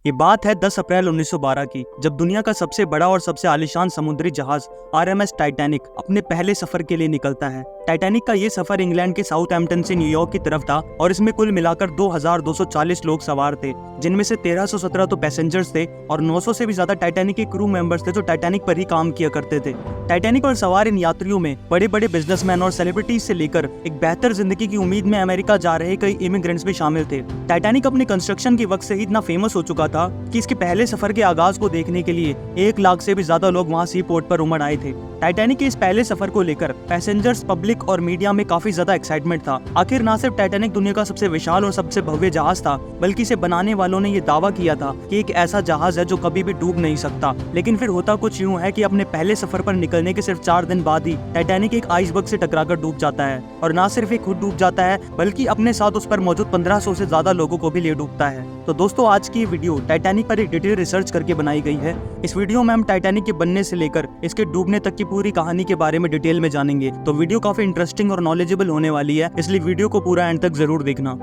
ये बात है 10 अप्रैल 1912 की, जब दुनिया का सबसे बड़ा और सबसे आलीशान समुद्री जहाज आरएमएस टाइटैनिक अपने पहले सफर के लिए निकलता है। टाइटैनिक का ये सफर इंग्लैंड के साउथहैम्पटन से न्यूयॉर्क की तरफ था और इसमें कुल मिलाकर 2240 लोग सवार थे, जिनमें से 1317 तो पैसेंजर्स थे और 900 से भी ज्यादा टाइटैनिक के क्रू मेंबर्स थे जो टाइटैनिक पर ही काम किया करते थे। टाइटैनिक पर सवार इन यात्रियों में बड़े बड़े बिजनेसमैन और सेलिब्रिटीज से लेकर एक बेहतर जिंदगी की उम्मीद में अमेरिका जा रहे कई इमिग्रेंट्स भी शामिल थे। टाइटैनिक अपने कंस्ट्रक्शन के वक्त से ही इतना फेमस हो चुका था कि इसके पहले सफर के आगाज को देखने के लिए 1 लाख से भी ज्यादा लोग वहां सी पोर्ट पर उमड़ आए थे। टाइटैनिक के इस पहले सफर को लेकर पैसेंजर्स, पब्लिक और मीडिया में काफी ज्यादा एक्साइटमेंट था। आखिर न सिर्फ टाइटैनिक दुनिया का सबसे विशाल और सबसे भव्य जहाज था, बल्कि इसे बनाने वालों ने ये दावा किया था कि एक ऐसा जहाज है जो कभी भी डूब नहीं सकता। लेकिन फिर होता कुछ यूं है कि अपने पहले सफर पर निकलने के सिर्फ 4 दिन बाद ही टाइटैनिक एक आइसबर्ग से टकराकर डूब जाता है और न सिर्फ एक खुद डूब जाता है, बल्कि अपने साथ उस पर मौजूद 1500 से ज्यादा लोगों को भी ले डूबता है। तो दोस्तों, आज की वीडियो टाइटैनिक पर एक डिटेल रिसर्च करके बनाई गई है। इस वीडियो में हम टाइटैनिक के बनने से लेकर इसके डूबने तक की पूरी कहानी के बारे में डिटेल में जानेंगे। तो वीडियो काफी इंटरेस्टिंग और नॉलेजेबल होने वाली है, इसलिए वीडियो को पूरा एंड तक जरूर देखना।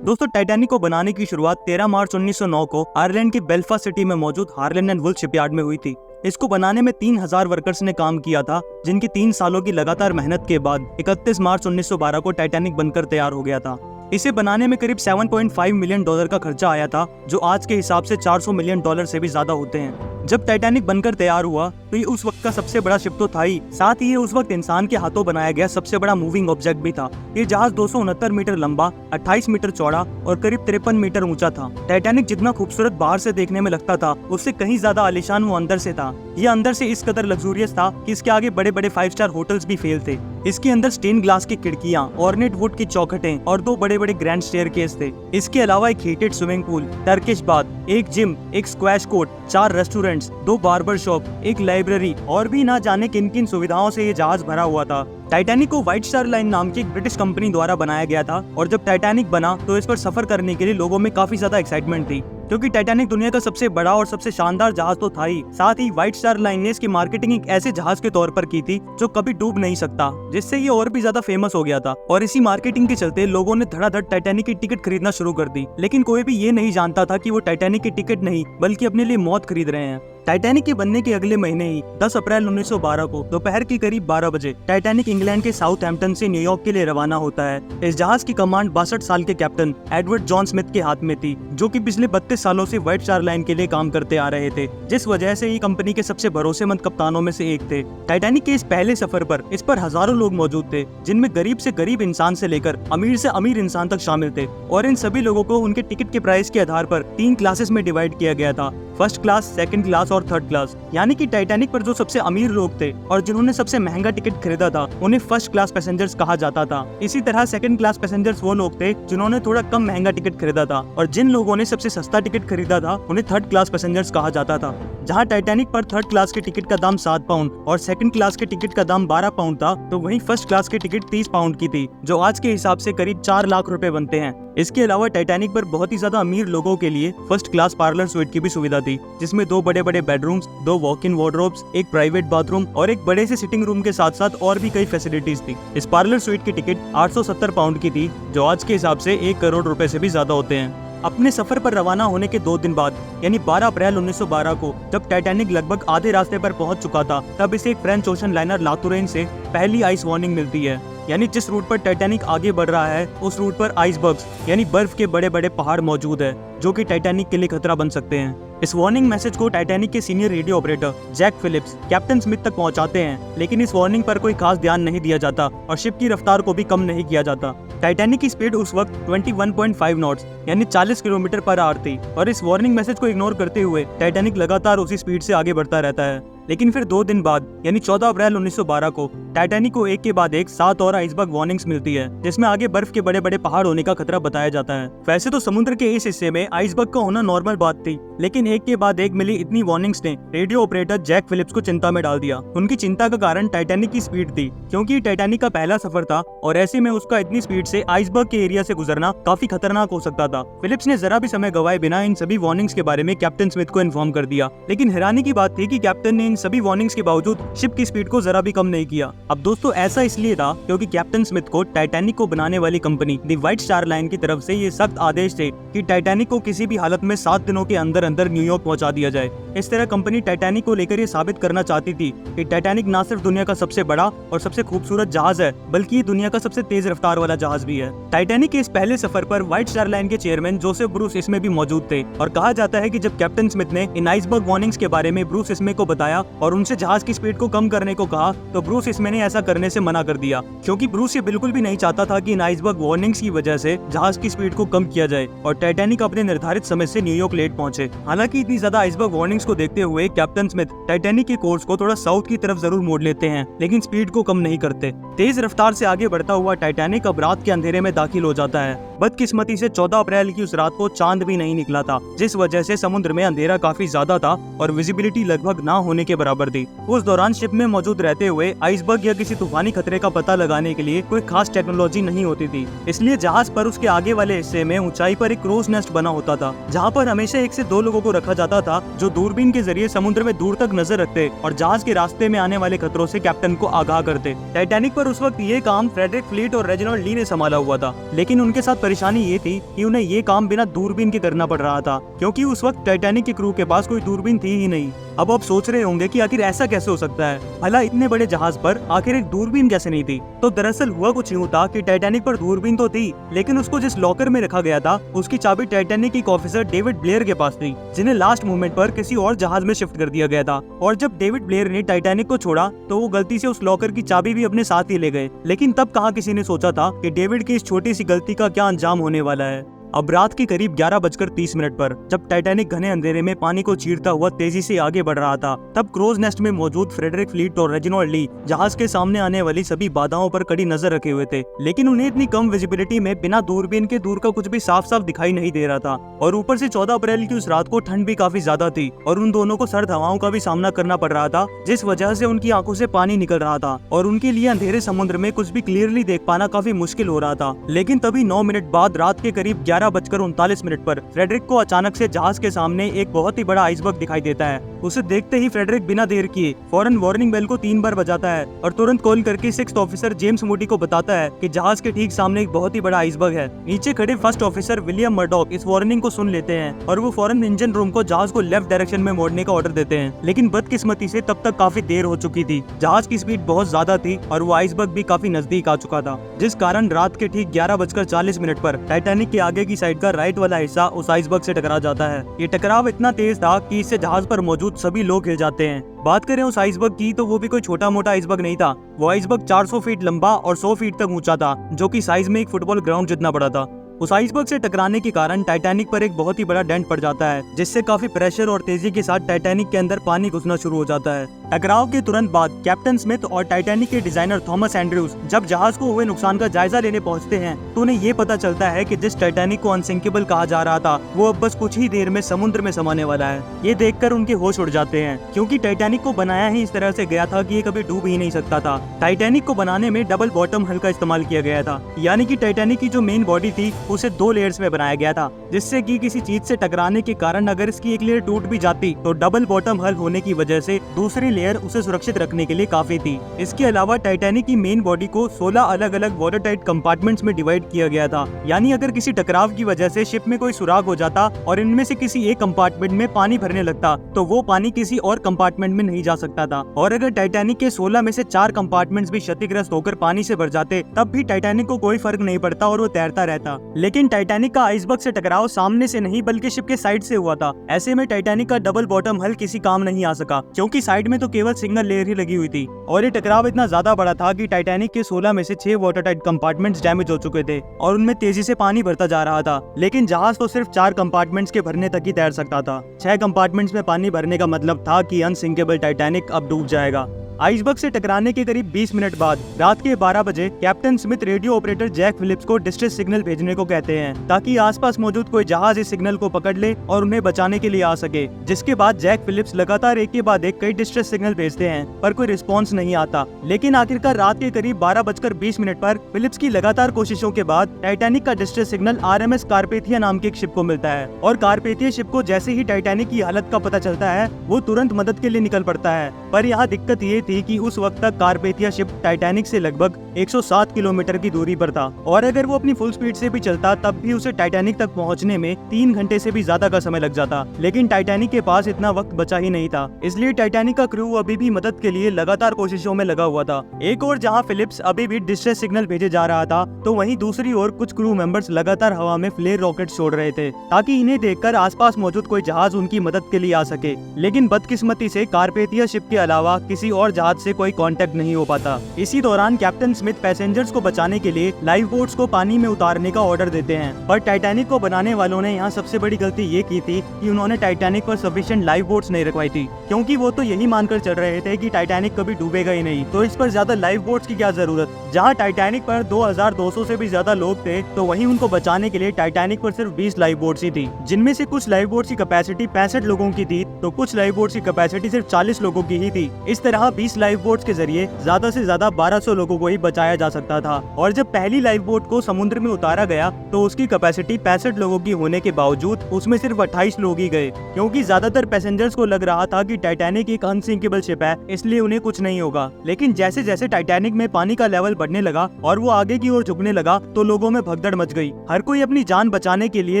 दोस्तों, टाइटैनिक को बनाने की शुरुआत 13 मार्च 1909 को आयरलैंड के बेल्फास्ट सिटी में मौजूद हार्लैंड एंड वुल्फ शिपयार्ड में हुई थी। इसको बनाने में 3000 वर्कर्स ने काम किया था, जिनकी 3 सालों की लगातार मेहनत के बाद 31 मार्च 1912 को टाइटैनिक बनकर तैयार हो गया था। इसे बनाने में करीब $7.5 मिलियन का खर्चा आया था, जो आज के हिसाब से $400 मिलियन से भी ज्यादा होते हैं। जब टाइटैनिक बनकर तैयार हुआ तो ये उस वक्त का सबसे बड़ा शिप तो था ही, साथ ही ये उस वक्त इंसान के हाथों बनाया गया सबसे बड़ा मूविंग ऑब्जेक्ट भी था। ये जहाज 269 मीटर लंबा, 28 मीटर चौड़ा और करीब 53 मीटर ऊंचा था। टाइटैनिक जितना खूबसूरत बाहर से देखने में लगता था, उससे कहीं ज्यादा आलीशान वो अंदर से था। ये अंदर से इस कदर लग्जूरियस था कि इसके आगे बड़े बड़े 5 स्टार होटल्स भी फेल थे। इसके अंदर स्टेन ग्लास की खिड़कियां, ऑर्नेट वुड की चौखटें और 2 बड़े बड़े ग्रैंड स्टेयरकेस थे। इसके अलावा एक heated swimming pool, Turkish bath, एक जिम, एक squash court, 4 restaurants, 2 barber shop, एक लाइब्रेरी और भी ना जाने किन किन सुविधाओं से ये जहाज भरा हुआ था। टाइटैनिक को व्हाइट स्टार लाइन नाम की एक ब्रिटिश कंपनी द्वारा बनाया गया था और जब टाइटैनिक बना तो इस पर सफर करने के लिए लोगों में काफी ज्यादा एक्साइटमेंट थी, क्योंकि टाइटैनिक दुनिया का सबसे बड़ा और सबसे शानदार जहाज तो था ही, साथ ही व्हाइट स्टार लाइन ने इसकी मार्केटिंग एक ऐसे जहाज के तौर पर की थी जो कभी डूब नहीं सकता, जिससे ये और भी ज्यादा फेमस हो गया था। और इसी मार्केटिंग के चलते लोगों ने धड़ाधड़ टाइटैनिक की टिकट खरीदना शुरू कर दी। लेकिन कोई भी ये नहीं जानता था कि वो टाइटैनिक की टिकट नहीं बल्कि अपने लिए मौत खरीद रहे हैं। टाइटैनिक के बनने के अगले महीने ही 10 अप्रैल 1912 को दोपहर के करीब 12 बजे टाइटैनिक इंग्लैंड के साउथहैम्पटन से न्यूयॉर्क के लिए रवाना होता है। इस जहाज की कमांड 62 साल के कैप्टन एडवर्ड जॉन स्मिथ के हाथ में थी, जो कि पिछले 32 सालों से व्हाइट स्टार लाइन के लिए काम करते आ रहे थे, जिस वजह से ये कंपनी के सबसे भरोसेमंद कप्तानों में से एक थे। टाइटैनिक के इस पहले सफर पर इस पर हजारों लोग मौजूद थे, जिनमें गरीब से गरीब इंसान से लेकर अमीर से अमीर इंसान तक शामिल थे। और इन सभी लोगों को उनके टिकट के प्राइस के आधार पर 3 क्लासेस में डिवाइड किया गया था, फर्स्ट क्लास, सेकंड क्लास और थर्ड क्लास। यानी कि टाइटैनिक पर जो सबसे अमीर लोग थे और जिन्होंने सबसे महंगा टिकट खरीदा था, उन्हें फर्स्ट क्लास पैसेंजर्स कहा जाता था। इसी तरह सेकंड क्लास पैसेंजर्स वो लोग थे जिन्होंने थोड़ा कम महंगा टिकट खरीदा था, और जिन लोगों ने सबसे सस्ता टिकट खरीदा था उन्हें थर्ड क्लास पैसेंजर्स कहा जाता था। जहाँ टाइटैनिक पर थर्ड क्लास के टिकट का दाम 7 पाउंड और सेकंड क्लास के टिकट का दाम 12 पाउंड था, तो वहीं फर्स्ट क्लास की टिकट 30 पाउंड की थी, जो आज के हिसाब से करीब 4 लाख रुपए बनते हैं। इसके अलावा टाइटैनिक पर बहुत ही ज्यादा अमीर लोगों के लिए फर्स्ट क्लास पार्लर स्वीट की भी सुविधा थी, जिसमें 2 बड़े बड़े बेडरूम्स, 2 वॉक इन वार्डरोब्स, एक प्राइवेट बाथरूम और एक बड़े से सिटिंग रूम के साथ साथ और भी कई फैसिलिटीज थी। इस पार्लर स्वीट की टिकट 870 पाउंड की थी, जो आज के हिसाब से 1 करोड़ रुपए से भी ज्यादा होते हैं। अपने सफर पर रवाना होने के 2 दिन बाद यानी 12 अप्रैल 1912 को जब टाइटैनिक लगभग आधे रास्ते पर पहुंच चुका था, तब इसे एक फ्रेंच ओशन लाइनर लातुरेन से पहली आइस वार्निंग मिलती है। यानी जिस रूट पर टाइटैनिक आगे बढ़ रहा है उस रूट पर आइसबर्ग्स यानी बर्फ के बड़े बड़े पहाड़ मौजूद है, जो कि टाइटैनिक के लिए खतरा बन सकते हैं। इस वार्निंग मैसेज को टाइटैनिक के senior radio operator Jack Phillips captain Smith तक पहुंचाते हैं, लेकिन इस वार्निंग पर कोई खास ध्यान नहीं दिया जाता और शिप की रफ्तार को भी कम नहीं किया जाता। टाइटैनिक की स्पीड उस वक्त 21.5 नॉट्स यानी 40 किलोमीटर पर आवर थी, और इस वार्निंग मैसेज को इग्नोर करते हुए टाइटैनिक लगातार उसी स्पीड से आगे बढ़ता रहता है। लेकिन फिर 2 दिन बाद यानी 14 अप्रैल 1912 को टाइटैनिक को एक के बाद एक 7 और आइसबर्ग वार्निंग्स मिलती है, जिसमें आगे बर्फ के बड़े बड़े पहाड़ होने का खतरा बताया जाता है। वैसे तो समुद्र के इस हिस्से में आइसबर्ग का होना नॉर्मल बात थी, लेकिन एक के बाद एक मिली इतनी वार्निंग्स ने रेडियो ऑपरेटर जैक फिलिप्स को चिंता में डाल दिया। उनकी चिंता का कारण टाइटैनिक की स्पीड थी, क्योंकि टाइटैनिक का पहला सफर था और ऐसे में उसका इतनी स्पीड से आइसबर्ग के एरिया से गुजरना काफी खतरनाक हो सकता था। फिलिप्स ने जरा भी समय गवाए बिना इन सभी वार्निंग्स के बारे में कैप्टन स्मिथ को इन्फॉर्म कर दिया। लेकिन हैरानी की बात थी कि कैप्टन ने इन सभी वार्निंग्स के बावजूद शिप की स्पीड को जरा भी कम नहीं किया। अब दोस्तों ऐसा इसलिए था क्योंकि कैप्टन स्मिथ को टाइटैनिक को बनाने वाली company the white star line की तरफ से ये सख्त आदेश थे कि टाइटैनिक को किसी भी हालत में 7 दिनों के अंदर अंदर न्यूयॉर्क पहुंचा दिया जाए। इस तरह कंपनी टाइटैनिक को लेकर ये साबित करना चाहती थी कि टाइटैनिक न सिर्फ दुनिया का सबसे बड़ा और सबसे खूबसूरत जहाज है, बल्कि ये दुनिया का सबसे तेज रफ्तार वाला जहाज भी है। टाइटैनिक के इस पहले सफर पर व्हाइट स्टार लाइन के चेयरमैन जोसेफ ब्रूस इसमें भी मौजूद थे और कहा जाता है कि जब कैप्टन स्मिथ ने इन आइसबर्ग वार्निंग्स के बारे में ब्रूस इसमे को बताया और उनसे जहाज की स्पीड को कम करने को कहा, तो ब्रूस इसमे ने ऐसा करने से मना कर दिया, क्योंकि ब्रूस ये बिल्कुल भी नहीं चाहता था कि इन आइसबर्ग वार्निंग्स की वजह से जहाज की स्पीड को कम किया जाए और टाइटैनिक अपने निर्धारित समय से न्यूयॉर्क लेट पहुंचे। हालांकि इतनी ज्यादा आइसबर्ग वार्निंग्स को देखते हुए कैप्टन स्मिथ टाइटैनिक के कोर्स को थोड़ा साउथ की तरफ जरूर मोड़ लेते हैं, लेकिन स्पीड को कम नहीं करते। तेज रफ्तार से आगे बढ़ता हुआ टाइटैनिक अब रात के अंधेरे में दाखिल हो जाता है। बदकिस्मती से 14 अप्रैल की उस रात को चांद भी नहीं निकला था, जिस वजह से समुद्र में अंधेरा काफी ज्यादा था और विजिबिलिटी लगभग ना होने के बराबर थी। उस दौरान शिप में मौजूद रहते हुए आइसबर्ग या किसी तूफानी खतरे का पता लगाने के लिए कोई खास टेक्नोलॉजी नहीं होती थी, इसलिए जहाज पर उसके आगे वाले हिस्से में ऊंचाई पर एक क्रोज नेस्ट बना होता था, जहाँ पर हमेशा 1 से 2 लोगों को रखा जाता था जो दूरबीन के जरिए समुद्र में दूर तक नजर रखते और जहाज के रास्ते में आने वाले खतरों से कैप्टन को आगाह करते। टाइटैनिक पर उस वक्त ये काम फ्रेडरिक फ्लीट और रेजिनाल्ड ली ने संभाला हुआ था, लेकिन उनके साथ परेशानी ये थी कि उन्हें ये काम बिना दूरबीन के करना पड़ रहा था, क्योंकि उस वक्त टाइटैनिक के क्रू के पास कोई दूरबीन थी ही नहीं। अब आप सोच रहे होंगे कि आखिर ऐसा कैसे हो सकता है, भला इतने बड़े जहाज पर आखिर एक दूरबीन कैसे नहीं थी। तो दरअसल हुआ कुछ यूं था कि टाइटैनिक पर दूरबीन तो थी, लेकिन उसको जिस लॉकर में रखा गया था उसकी चाबी टाइटैनिक के ऑफिसर डेविड ब्लेयर के पास थी, जिन्हें लास्ट मोमेंट पर किसी और जहाज में शिफ्ट कर दिया गया था। और जब डेविड ब्लेयर ने टाइटैनिक को छोड़ा तो वो गलती से उस लॉकर की चाबी भी अपने साथ ही ले गए, लेकिन तब कहाँ किसी ने सोचा था कि डेविड की इस छोटी सी गलती का क्या अंजाम होने वाला है। अब रात के करीब 11:30 पर जब टाइटैनिक घने अंधेरे में पानी को चीरता हुआ तेजी से आगे बढ़ रहा था, तब क्रोज नेस्ट में मौजूद फ्रेडरिक फ्लीट और रेजिनाल्ड ली जहाज के सामने आने वाली सभी बाधाओं पर कड़ी नजर रखे हुए थे, लेकिन उन्हें इतनी कम विजिबिलिटी में बिना दूरबीन के दूर का कुछ भी साफ साफ दिखाई नहीं दे रहा था। और ऊपर से 14 अप्रैल की उस रात को ठंड भी काफी ज्यादा थी और उन दोनों को सर्द हवाओं का भी सामना करना पड़ रहा था, जिस वजह से उनकी आंखों से पानी निकल रहा था और उनके लिए अंधेरे समुद्र में कुछ भी क्लियरली देख पाना काफी मुश्किल हो रहा था। लेकिन तभी 9 मिनट बाद रात के करीब 11:39 पर फ्रेडरिक को अचानक से जहाज के सामने एक बहुत ही बड़ा आइसबर्ग दिखाई देता है। उसे देखते ही फ्रेडरिक बिना देर किए फौरन वार्निंग बेल को 3 बार बजाता है और तुरंत कॉल करके 6th ऑफिसर जेम्स मूडी को बताता है कि जहाज के ठीक सामने एक बहुत ही बड़ा आइसबर्ग है। नीचे खड़े 1st ऑफिसर विलियम मर्डॉक इस वार्निंग को सुन लेते हैं और वो फौरन इंजन रूम को जहाज को लेफ्ट डायरेक्शन में मोड़ने का ऑर्डर देते हैं, लेकिन बदकिस्मती से तब तक काफी देर हो चुकी थी। जहाज की स्पीड बहुत ज्यादा थी और वो आइसबर्ग भी काफी नजदीक आ चुका था, जिस कारण रात के ठीक 11:40 पर टाइटैनिक के आगे की साइड का राइट वाला हिस्सा उस आइसबर्ग से टकरा जाता है। ये टकराव इतना तेज था कि इससे जहाज पर मौजूद सभी लोग हिल जाते हैं। बात करें उस आइसबर्ग की तो वो भी कोई छोटा मोटा आइसबर्ग नहीं था। वो आइसबर्ग 400 फीट लंबा और 100 फीट तक ऊंचा था, जो कि साइज में एक फुटबॉल ग्राउंड जितना बड़ा था। उस आइसबर्ग से टकराने के कारण टाइटैनिक पर एक बहुत ही बड़ा डेंट पड़ जाता है, जिससे काफी प्रेशर और तेजी के साथ टाइटैनिक के अंदर पानी घुसना शुरू हो जाता है। टकराव के तुरंत बाद कैप्टन स्मिथ और टाइटैनिक के डिजाइनर थॉमस एंड्रयूज जब जहाज को हुए नुकसान का जायजा लेने पहुंचते हैं तो उन्हें ये पता चलता है कि जिस टाइटैनिक को अनसिंकेबल कहा जा रहा था वो अब बस कुछ ही देर में समुद्र में समाने वाला है। ये देखकर उनके होश उड़ जाते हैं, क्योंकि टाइटैनिक को बनाया ही इस तरह से गया था कि ये कभी डूब ही नहीं सकता था। टाइटैनिक को बनाने में डबल बॉटम हल का इस्तेमाल किया गया था, यानी कि टाइटैनिक की जो मेन बॉडी थी उसे 2 लेयर्स में बनाया गया था, जिससे कि किसी चीज से टकराने के कारण अगर इसकी एक लेयर टूट भी जाती तो डबल बॉटम हल होने की वजह से दूसरी लेयर उसे सुरक्षित रखने के लिए काफी थी। इसके अलावा टाइटैनिक की मेन बॉडी को 16 अलग अलग वाटर टाइट कंपार्टमेंट्स में डिवाइड किया गया था, यानी अगर किसी टकराव की वजह से शिप में कोई सुराग हो जाता और इनमें से किसी एक कंपार्टमेंट में पानी भरने लगता तो वो पानी किसी और कंपार्टमेंट में नहीं जा सकता था। और अगर टाइटैनिक के 16 में से 4 कंपार्टमेंट्स भी क्षतिग्रस्त होकर पानी से भर जाते तब भी टाइटैनिक को कोई फर्क नहीं पड़ता और वो तैरता रहता। लेकिन टाइटैनिक का आइसबर्ग से टकराव सामने से नहीं बल्कि शिप के साइड से हुआ था। ऐसे में टाइटैनिक का डबल बॉटम हल किसी काम नहीं आ सका, क्योंकि साइड में तो केवल सिंगल लेयर ही लगी हुई थी। और ये टकराव इतना ज्यादा बड़ा था कि टाइटैनिक के 16 में से 6 वाटर टाइट कंपार्टमेंट्स डैमेज हो चुके थे और उनमें तेजी से पानी भरता जा रहा था। लेकिन जहाज तो सिर्फ 4 कंपार्टमेंट्स के भरने तक ही तैर सकता था। 6 कंपार्टमेंट्स में पानी भरने का मतलब था कि अनसिंकेबल टाइटैनिक अब डूब जाएगा। आइसबर्ग से टकराने के करीब 20 मिनट बाद रात के 12 बजे captain Smith radio operator Jack Phillips को डिस्ट्रेस सिग्नल भेजने को कहते हैं ताकि आसपास मौजूद कोई जहाज इस सिग्नल को पकड़ ले और उन्हें बचाने के लिए आ सके। जिसके बाद जैक फिलिप्स लगातार एक के बाद एक कई डिस्ट्रेस सिग्नल भेजते हैं पर कोई रिस्पॉन्स नहीं आता। लेकिन आखिरकार रात के करीब 12:20 पर फिलिप्स की लगातार कोशिशों के बाद टाइटैनिक का डिस्ट्रेस सिग्नल RMS कारपेथिया नाम की एक शिप को मिलता है और कारपेथिया शिप को जैसे ही टाइटैनिक की हालत का पता चलता है वो तुरंत मदद के लिए निकल पड़ता है। पर यहाँ दिक्कत ये थी कि उस वक्त तक कारपेथिया शिप टाइटैनिक से लगभग 107 किलोमीटर की दूरी पर था और अगर वो अपनी फुल स्पीड से भी चलता तब भी उसे टाइटैनिक तक पहुँचने में 3 घंटे से भी ज्यादा का समय लग जाता। लेकिन टाइटैनिक के पास इतना वक्त बचा ही नहीं था, इसलिए टाइटैनिक का क्रू अभी भी मदद के लिए लगातार कोशिशों में लगा हुआ था। एक और जहाँ फिलिप्स अभी भी डिस्ट्रेस सिग्नल भेजे जा रहा था तो वहीं दूसरी ओर कुछ क्रू मेंबर्स लगातार हवा में फ्लेयर रॉकेट छोड़ रहे थे ताकि इन्हें देखकर आसपास मौजूद कोई जहाज उनकी मदद के लिए आ सके। लेकिन बदकिस्मती से कारपेथिया शिप के अलावा किसी और जहाज से कोई कांटेक्ट नहीं हो पाता। इसी दौरान कैप्टन स्मिथ पैसेंजर्स को बचाने के लिए लाइफ बोट्स को पानी में उतारने का ऑर्डर देते हैं। पर टाइटैनिक को बनाने वालों ने यहाँ सबसे बड़ी गलती ये की थी कि उन्होंने टाइटैनिक पर सफिशिएंट लाइफ बोट्स नहीं रखवाई थी, क्योंकि वो तो यही मानकर चल रहे थे कि टाइटैनिक कभी डूबेगा ही नहीं, तो इस पर ज्यादा लाइफ बोट्स की क्या जरूरत। जहाँ टाइटैनिक पर 2200 से भी ज्यादा लोग थे तो वहीं उनको बचाने के लिए टाइटैनिक पर सिर्फ 20 लाइफ बोट्स ही थी, जिनमें से कुछ लाइफ बोट्स की कैपेसिटी 65 लोगों की थी तो कुछ लाइफ बोट्स की कैपेसिटी सिर्फ 40 लोगों की ही थी। इस तरह 20 लाइफ बोट्स के जरिए ज्यादा से ज्यादा 1200 लोगों को ही बचाया जा सकता था। और जब पहली लाइफ बोट को समुद्र में उतारा गया तो उसकी कैपेसिटी 65 लोगों की होने के बावजूद उसमें सिर्फ 28 लोग ही गए, क्योंकि ज्यादातर पैसेंजर्स को लग रहा था कि टाइटैनिक एक अनसिंकेबल शिप है इसलिए उन्हें कुछ नहीं होगा। लेकिन जैसे जैसे टाइटैनिक में पानी का लेवल बढ़ने लगा और वो आगे की ओर झुकने लगा तो लोगों में भगदड़ मच गई। हर कोई अपनी जान बचाने के लिए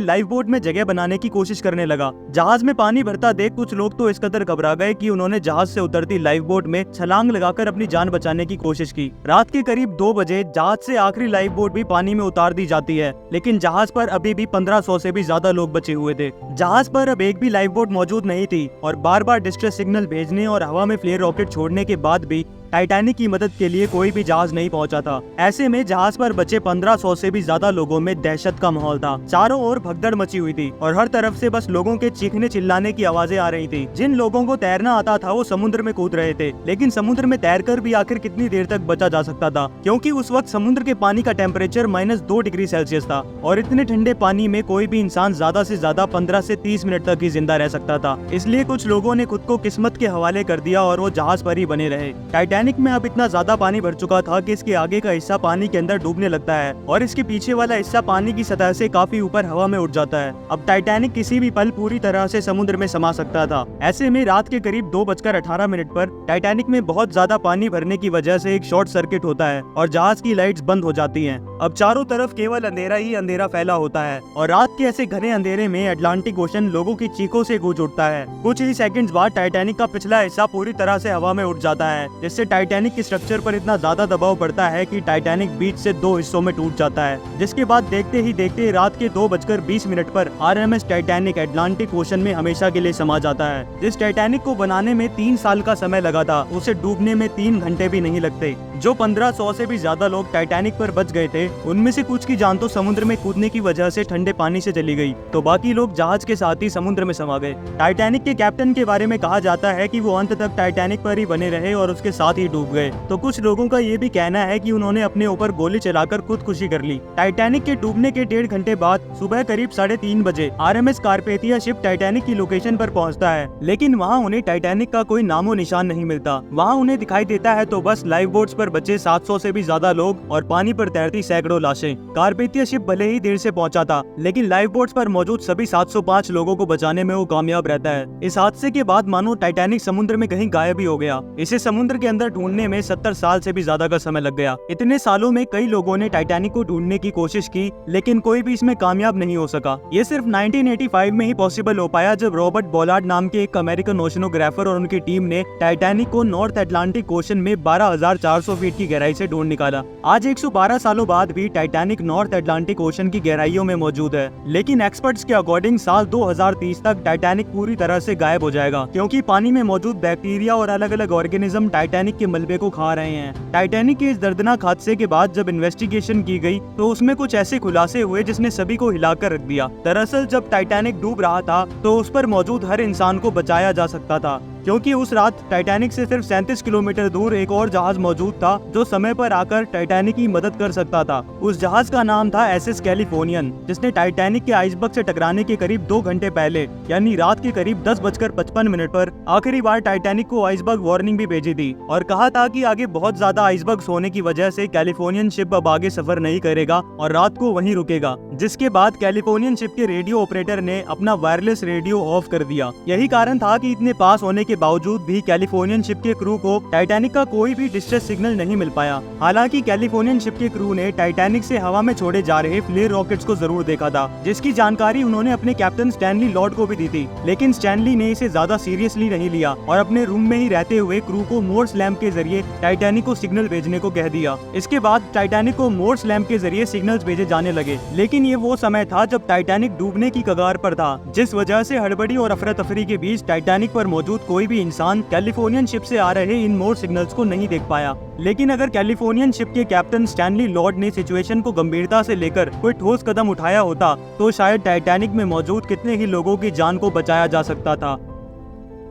लाइफ बोट में जगह बनाने की कोशिश करने लगा। जहाज में पानी भरता देख कुछ लोग तो इस कदर घबरा गए कि उन्होंने जहाज से उतरती लाइफ बोट में छलांग लगाकर अपनी जान बचाने की कोशिश की। रात के करीब 2 बजे जहाज से आखिरी लाइफ बोट भी पानी में उतार दी जाती है, लेकिन जहाज पर अभी भी 1500 से भी ज्यादा लोग बचे हुए थे। जहाज पर अब एक भी लाइफ बोट मौजूद नहीं थी और बार बार डिस्ट्रेस सिग्नल भेजने और हवा में फ्लेयर रॉकेट छोड़ने के बाद भी टाइटैनिक की मदद के लिए कोई भी जहाज नहीं पहुंचा था। ऐसे में जहाज पर बचे 1500 से भी ज्यादा लोगों में दहशत का माहौल था। चारों ओर भगदड़ मची हुई थी और हर तरफ से बस लोगों के चीखने चिल्लाने की आवाजें आ रही थी। जिन लोगों को तैरना आता था वो समुद्र में कूद रहे थे, लेकिन समुद्र में तैरकर भी आखिर कितनी देर तक बचा जा सकता था, क्योंकि उस वक्त समुद्र के पानी का टेम्परेचर -2 डिग्री सेल्सियस था और इतने ठंडे पानी में कोई भी इंसान ज्यादा से ज्यादा 15 से 30 मिनट तक ही जिंदा रह सकता था। इसलिए कुछ लोगों ने खुद को किस्मत के हवाले कर दिया और वो जहाज पर ही बने रहे। टाइटैनिक में अब इतना ज्यादा पानी भर चुका था कि इसके आगे का हिस्सा पानी के अंदर डूबने लगता है और इसके पीछे वाला हिस्सा पानी की सतह से काफी ऊपर हवा में उठ जाता है। अब टाइटैनिक किसी भी पल पूरी तरह से समुद्र में समा सकता था। ऐसे में रात के करीब 2:18 पर टाइटैनिक में बहुत ज्यादा पानी भरने की वजह से एक शॉर्ट सर्किट होता है और जहाज की लाइट्स बंद हो जाती हैं। अब चारों तरफ केवल अंधेरा ही अंधेरा फैला होता है और रात के ऐसे घने अंधेरे में अटलांटिक ओशन लोगों की चीखों से गूंज उठता है। कुछ ही सेकंड्स बाद टाइटैनिक का पिछला हिस्सा पूरी तरह से हवा में उठ जाता है, जिससे टाइटैनिक के स्ट्रक्चर पर इतना ज्यादा दबाव पड़ता है कि टाइटैनिक बीच से 2 हिस्सों में टूट जाता है। जिसके बाद देखते ही देखते रात के 2:20 पर RMS टाइटैनिक अटलांटिक ओशन में हमेशा के लिए समा जाता है। जिस टाइटैनिक को बनाने में 3 साल का समय लगा था उसे डूबने में 3 घंटे भी नहीं लगते। जो 1500 से भी ज्यादा लोग टाइटैनिक पर बच गए थे उनमें से कुछ की जान तो समुद्र में कूदने की वजह से ठंडे पानी से चली गई, तो बाकी लोग जहाज के साथ ही समुद्र में समा गए। टाइटैनिक के कैप्टन के बारे में कहा जाता है कि वो अंत तक टाइटैनिक पर ही बने रहे और उसके साथ ही डूब गए। तो कुछ लोगों का ये भी कहना है कि उन्होंने अपने ऊपर गोली चलाकर खुदकुशी कर ली। टाइटैनिक के डूबने के 1.5 घंटे बाद सुबह करीब 3:30 बजे RMS कारपेथिया शिप टाइटैनिक की लोकेशन पर पहुंचता है, लेकिन वहां उन्हें टाइटैनिक का कोई नामो निशान नहीं मिलता। वहां उन्हें दिखाई देता है तो बस लाइफ बोट्स पर बचे 700 से भी ज्यादा लोग और पानी पर तैरती सैकड़ों लाशें। कारपेथिया शिप भले ही देर से पहुंचा था, लेकिन लाइफ बोट्स पर मौजूद सभी 705 लोगों को बचाने में वो कामयाब रहता है। इस हादसे के बाद मानो टाइटैनिक समुद्र में कहीं गायब ही हो गया। इसे समुद्र के अंदर ढूंढने में 70 साल से भी ज्यादा का समय लग गया। इतने सालों में कई लोगों ने टाइटैनिक को ढूंढने की कोशिश की, लेकिन कोई भी इसमें कामयाब नहीं हो सका। ये सिर्फ 1985 में ही पॉसिबल हो पाया, जब रॉबर्ट बॉलार्ड नाम के एक अमेरिकन ओशनोग्राफर और उनकी टीम ने टाइटैनिक को नॉर्थ अटलांटिक ओशन में 12,400 फीट की गहराई से ढूंढ निकाला। आज 112 सालों बाद भी टाइटैनिक नॉर्थ अटलांटिक ओशन की गहराइयों में मौजूद है, लेकिन एक्सपर्ट्स के अकॉर्डिंग साल 2030 तक टाइटैनिक पूरी तरह से गायब हो जाएगा, क्योंकि पानी में मौजूद बैक्टीरिया और अलग अलग ऑर्गेनिज्म टाइटैनिक के मलबे को खा रहे हैं। टाइटैनिक के इस दर्दनाक हादसे के बाद जब इन्वेस्टिगेशन की गई तो उसमें कुछ ऐसे खुलासे हुए जिसने सभी को हिलाकर रख दिया। दरअसल जब टाइटैनिक डूब रहा था तो उस पर मौजूद हर इंसान को बचाया जा सकता था, क्योंकि उस रात टाइटैनिक से सिर्फ 37 किलोमीटर दूर एक और जहाज मौजूद था जो समय पर आकर टाइटैनिक की मदद कर सकता था। उस जहाज का नाम था SS कैलिफोर्नियन, जिसने टाइटैनिक के आइसबर्ग से टकराने के करीब 2 घंटे पहले यानी रात के करीब 10:55 पर आखिरी बार टाइटैनिक को आइसबर्ग वार्निंग भी भेजी थी और कहा था कि आगे बहुत ज्यादा आइसबर्ग होने की वजह से कैलिफोर्नियन शिप अब आगे सफर नहीं करेगा और रात को वहीं रुकेगा। जिसके बाद कैलिफोर्नियन शिप के रेडियो ऑपरेटर ने अपना वायरलेस रेडियो ऑफ कर दिया। यही कारण था कि इतने पास होने के बावजूद भी कैलिफोर्नियन शिप के क्रू को टाइटैनिक का कोई भी डिस्ट्रेस सिग्नल नहीं मिल पाया। हालांकि कैलिफोर्नियन शिप के क्रू ने टाइटैनिक से हवा में छोड़े जा रहे फ्लेयर रॉकेट्स को जरूर देखा था, जिसकी जानकारी उन्होंने अपने कैप्टन स्टैनली लॉर्ड को भी दी थी। लेकिन स्टैनली ने इसे ज्यादा सीरियसली नहीं लिया और अपने रूम में ही रहते हुए क्रू को मोर्स लैम्प के जरिए टाइटैनिक को सिग्नल भेजने को कह दिया। इसके बाद टाइटैनिक को मोर्स लैम्प के जरिए सिग्नल्स भेजे जाने लगे। लेकिन ये वो समय था जब टाइटैनिक डूबने की कगार पर था, जिस वजह से हड़बड़ी और अफरा तफरी के बीच टाइटैनिक पर मौजूद कोई भी इंसान कैलिफोर्नियन शिप से आ रहे इन मोर्स सिग्नल्स को नहीं देख पाया। लेकिन अगर कैलिफोर्नियन शिप के कैप्टन स्टैनली लॉर्ड ने सिचुएशन को गंभीरता से लेकर कोई ठोस कदम उठाया होता तो शायद टाइटैनिक में मौजूद कितने ही लोगों की जान को बचाया जा सकता था।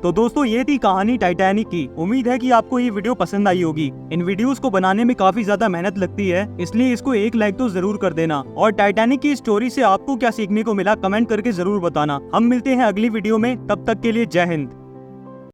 तो दोस्तों, ये थी कहानी टाइटैनिक की। उम्मीद है कि आपको ये वीडियो पसंद आई होगी। इन वीडियोस को बनाने में काफी ज्यादा मेहनत लगती है, इसलिए इसको एक लाइक तो जरूर कर देना और टाइटैनिक की स्टोरी से आपको क्या सीखने को मिला कमेंट करके जरूर बताना। हम मिलते हैं अगली वीडियो में, तब तक के लिए जय हिंद।